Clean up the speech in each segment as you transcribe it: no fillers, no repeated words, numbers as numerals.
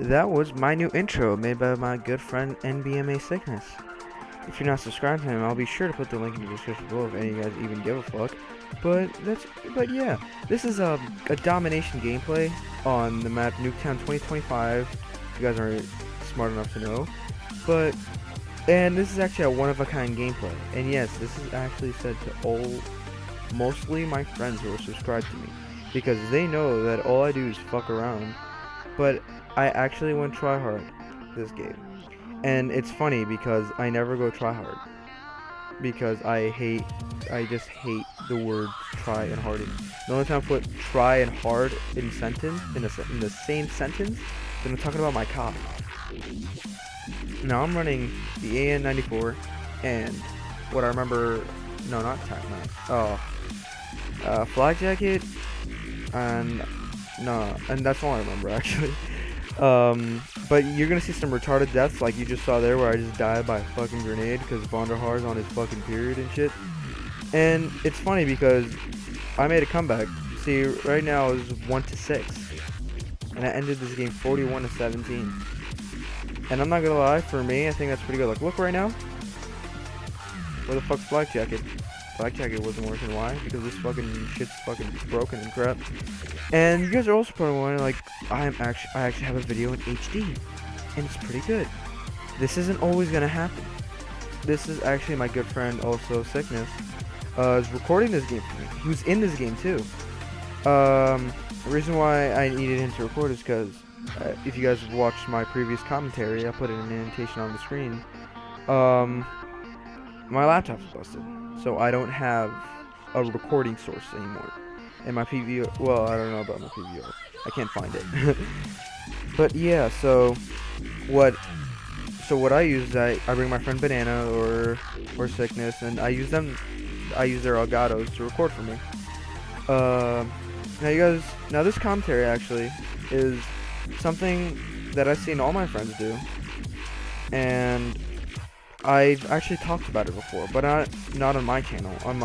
that was my new intro made by my good friend NBMA Sickness. If you're not subscribed to him, I'll be sure to put the link in the description below if any of you guys even give a fuck. But yeah, this is a domination gameplay on the map Nuketown 2025. If you guys are smart enough to know, and this is actually a one-of-a-kind gameplay. And yes, this is actually said to mostly my friends who are subscribed to me, because they know that all I do is fuck around. But I actually went try hard this game. And it's funny because I never go try hard. Because I just hate the word try and harden. The only time I put try and hard in the same sentence, then I'm talking about my cock. Now I'm running the AN94 and what I remember, no, not Tac Max. Flag jacket and no, and that's all I remember actually. But you're gonna see some retarded deaths like you just saw there where I just died by a fucking grenade because Vonderhaar's on his fucking period and shit. And it's funny because I made a comeback. See, right now it's 1-6. And I ended this game 41-17. And I'm not gonna lie, for me, I think that's pretty good. Like, look right now. Where the fuck's Flag Jacket? Flag Jacket wasn't working. Why? Because this fucking shit's fucking broken and crap. And you guys are also probably wondering, like, I actually have a video in HD, and it's pretty good. This isn't always gonna happen. This is actually my good friend, also Sickness, is recording this game for me. He was in this game too. The reason why I needed him to record is because if you guys have watched my previous commentary, I put an indentation on the screen. My laptop's busted, so I don't have a recording source anymore. And my PVO, well, I don't know about my PVO. I can't find it. But yeah, so what I use is I bring my friend Banana or Sickness, and I use their Elgatos to record for me. Now this commentary actually is something that I've seen all my friends do, and I've actually talked about it before, but not on my channel, on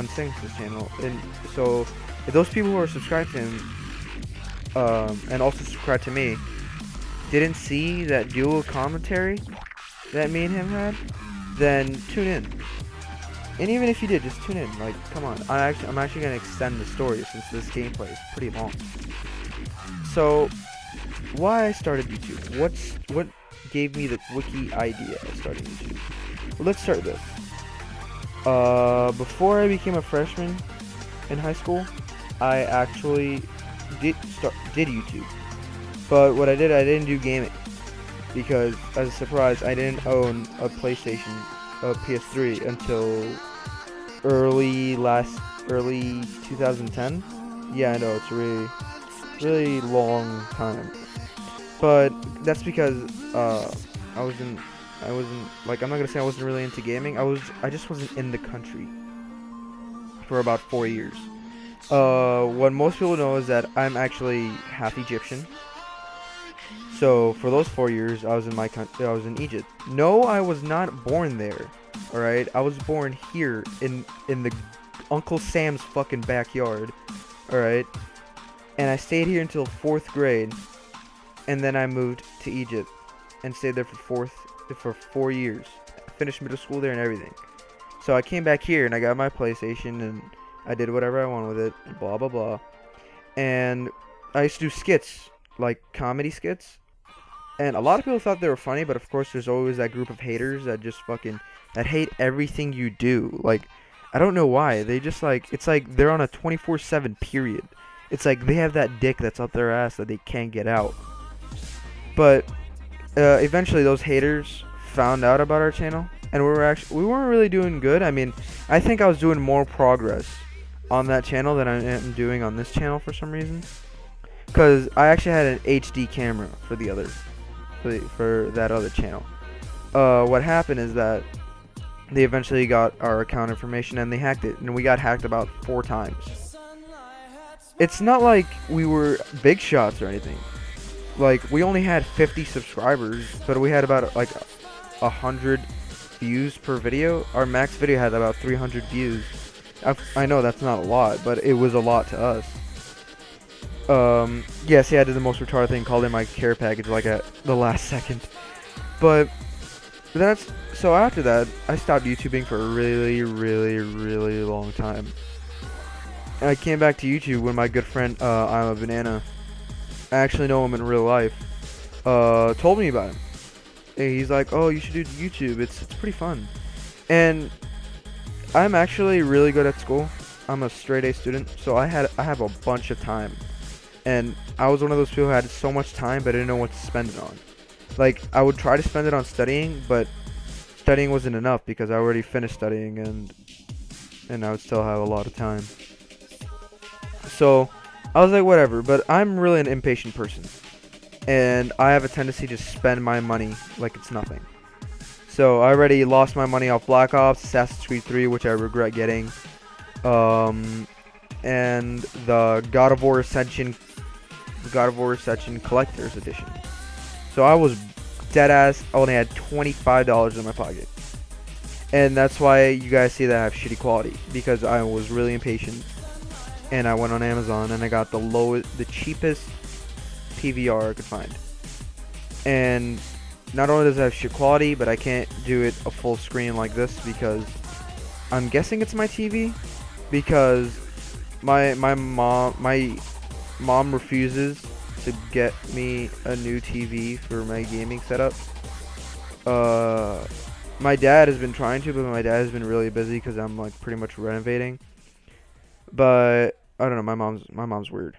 Sickness's channel. And so if those people who are subscribed to him and also subscribed to me didn't see that dual commentary that me and him had, then tune in. And even if you did, just tune in. Like, come on. I'm actually gonna extend the story since this gameplay is pretty long. So, why I started YouTube? What gave me the wiki idea of starting YouTube? Well, let's start this. Before I became a freshman in high school, I actually did YouTube. But what I didn't do gaming, because as a surprise, I didn't own a PlayStation, a PS3 until early 2010. Yeah, I know, it's a really long time. But that's because I wasn't like, I'm not gonna say I wasn't really into gaming. I just wasn't in the country for about 4 years. What most people know is that I'm actually half Egyptian. So for those 4 years, I was in Egypt. No, I was not born there. All right, I was born here in the Uncle Sam's fucking backyard. All right, and I stayed here until 4th grade, and then I moved to Egypt and stayed there for 4 years. I finished middle school there and everything. So I came back here and I got my PlayStation and I did whatever I wanted with it, blah blah blah. And I used to do skits, like comedy skits. And a lot of people thought they were funny, but of course there's always that group of haters that just that hate everything you do. Like, I don't know why. They just it's like they're on a 24/7 period. It's like they have that dick that's up their ass that they can't get out. But eventually those haters found out about our channel, and we weren't really doing good. I mean, I think I was doing more progress on that channel than I am doing on this channel for some reason. Because I actually had an HD camera for that other channel. What happened is that they eventually got our account information and they hacked it, and we got hacked about 4 times. It's not like we were big shots or anything. Like, we only had 50 subscribers, but we had about like 100 views per video. Our max video had about 300 views. I know that's not a lot, but it was a lot to us. Yes, yeah, I did the most retarded thing, called in my care package like at the last second. But that's so after that, I stopped YouTubing for a really, really, really long time. And I came back to YouTube when my good friend, I'm a Banana, I actually know him in real life, told me about him. And he's like, "Oh, you should do YouTube. It's pretty fun." And I'm actually really good at school. I'm a straight A student, so I have a bunch of time. And I was one of those people who had so much time, but I didn't know what to spend it on. Like, I would try to spend it on studying, but studying wasn't enough because I already finished studying, and I would still have a lot of time. So I was like, whatever. But I'm really an impatient person, and I have a tendency to spend my money like it's nothing. So I already lost my money off Black Ops, Assassin's Creed 3, which I regret getting, and the God of War Ascension Collector's Edition. So I was dead ass. I only had $25 in my pocket, and that's why you guys see that I have shitty quality, because I was really impatient, and I went on Amazon and I got the cheapest PVR I could find. And not only does it have shit quality, but I can't do it a full screen like this because I'm guessing it's my TV, because my mom refuses to get me a new TV for my gaming setup. My dad has been trying to, but my dad has been really busy because I'm like pretty much renovating. But I don't know, my mom's weird.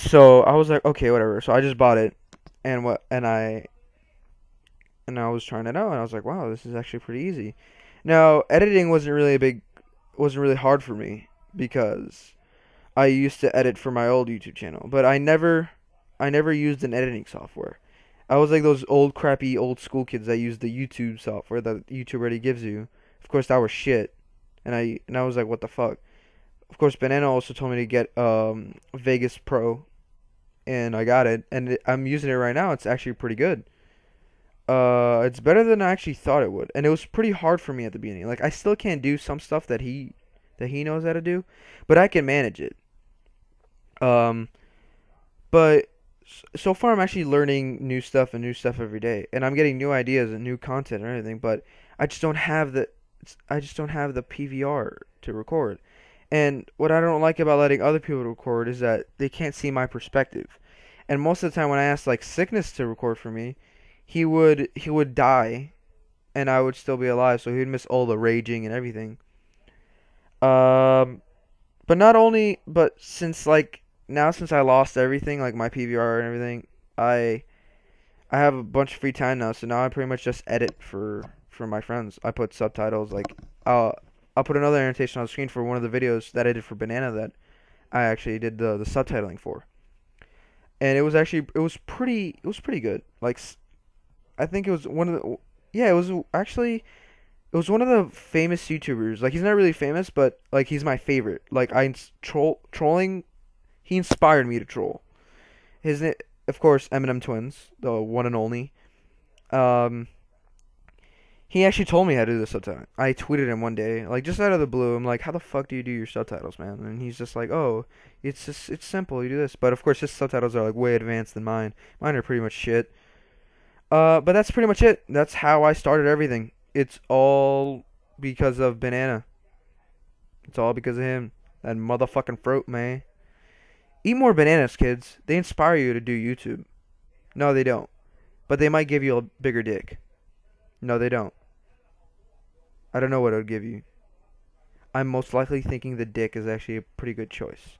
So I was like, okay, whatever. So I just bought it, and I was trying it out, and I was like, wow, this is actually pretty easy. Now, editing wasn't really hard for me because I used to edit for my old YouTube channel, but I never used an editing software. I was like those old crappy old school kids that use the YouTube software that YouTube already gives you. Of course, that was shit, and I was like, what the fuck? Of course, Banana also told me to get Vegas Pro, and I got it, and I'm using it right now. It's actually pretty good. It's better than I actually thought it would, and it was pretty hard for me at the beginning. Like, I still can't do some stuff that he knows how to do, but I can manage it. Um, but so far I'm actually learning new stuff every day, and I'm getting new ideas and new content and everything. But I just don't have the PVR to record. And what I don't like about letting other people record is that they can't see my perspective. And most of the time when I asked like Sickness to record for me, he would die, and I would still be alive, so he would miss all the raging and everything. Um, but not only, but since like now since I lost everything, like my PVR and everything, I have a bunch of free time now, so now I pretty much just edit for my friends. I put subtitles, like I'll put another annotation on the screen for one of the videos that I did for Banana that I actually did the subtitling for. And it was pretty good. Like I think it was one of the yeah, it was one of the famous YouTubers. Like, he's not really famous, but like he's my favorite. Like, trolling, he inspired me to troll. His name, of course, Eminem Twins, the one and only. Um, he actually told me how to do the subtitle. I tweeted him one day, like just out of the blue. I'm like, "How the fuck do you do your subtitles, man?" And he's just like, "Oh, it's simple. You do this." But of course, his subtitles are like way advanced than mine. Mine are pretty much shit. But that's pretty much it. That's how I started everything. It's all because of Banana. It's all because of him. That motherfucking fruit, man. Eat more bananas, kids. They inspire you to do YouTube. No, they don't. But they might give you a bigger dick. No, they don't. I don't know what it would give you. I'm most likely thinking the dick is actually a pretty good choice.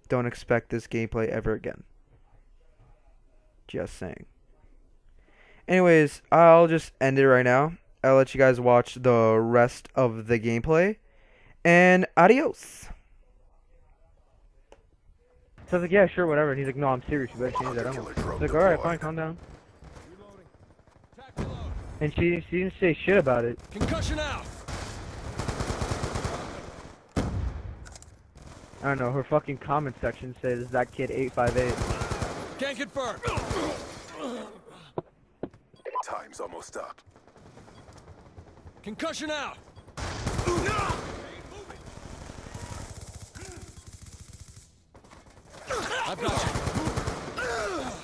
Don't expect this gameplay ever again. Just saying. Anyways, I'll just end it right now. I'll let you guys watch the rest of the gameplay. And adios. So I was like, yeah, sure, whatever. And he's like, no, I'm serious. You better change that ammo. I was like, alright, fine, calm down. And she didn't say shit about it. Concussion out. I don't know, her fucking comment section says that kid 858. Can't confirm. Time's almost up. Concussion out. I've got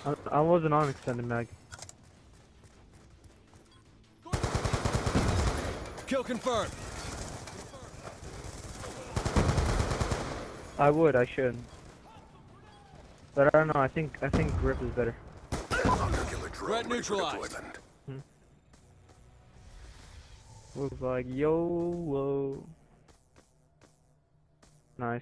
you. I wasn't on extended mag. Kill confirmed. I would, I should. But I don't know, I think grip is better. Hunter-killer drone Threat ready for neutralized. deployment. Looks like YOLO. Nice.